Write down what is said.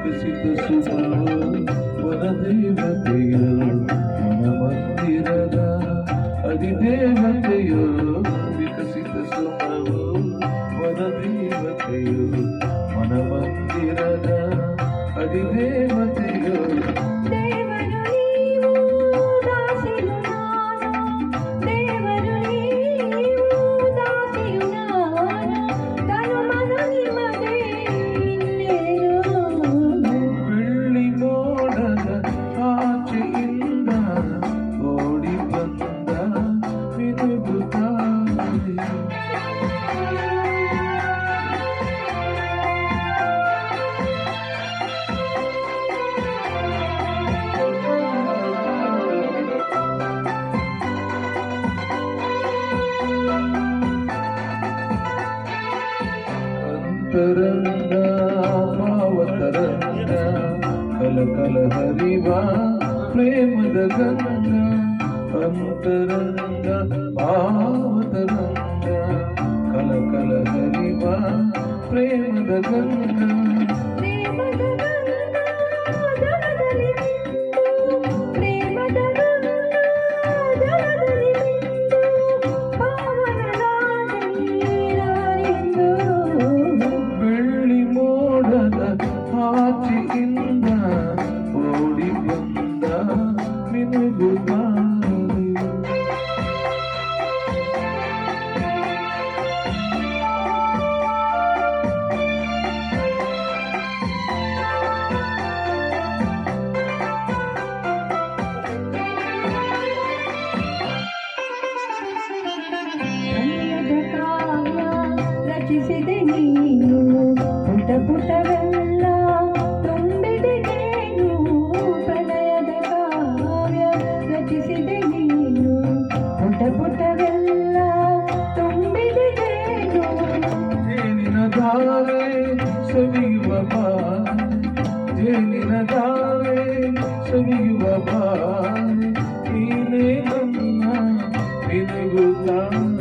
ವಿಕಸಿತ ಸುಖವು ವನದೇವತೆಯು ಮನಮಂದಿರದ ಅಧಿದೇವತೆಯು ವಿಕಸಿತ ಸುಖವು ವನದೇವತೆಯು ಮನಮಂದಿರದ ಅಧಿದೇವತೆಯು ಅಂತರಂಗ ಭಾವತರಂಗ ಕಲಕಲ ಹರಿವ ಪ್ರೇಮದ ಗಂಗ ಅಂತರಂಗ ಭಾವತರಂಗ ಕಲಕಲ ಹರಿವ ಪ್ರೇಮದ ಗಂಗ ಆಚೆಯಿಂದ ಓಡಿ ಬಂದ ಮಿನುಗುತ್ತಾರೆ ರಚಿಸಿದೆ ನೀನು ಪುಟ ಪುಟವೆಲ್ಲ ತುಂಬಿದೆ ನೀನು ಪ್ರಣಯದ ಕಾವ್ಯ ರಚಿಸಿದೆ ನೀನು ಪುಟ ಪುಟವೆಲ್ಲ ತುಂಬಿದೆ ನೀನು ಜೇನಿನ ಧಾರೆ ಸವಿಯುವ ಬಾರೆ ಜೇನಿನ ಧಾರೆ ಸವಿಯುವ ಬಾರೆ ನೀನೇ ನನ್ನ ಮಿನುಗುತ್ತಾರೆ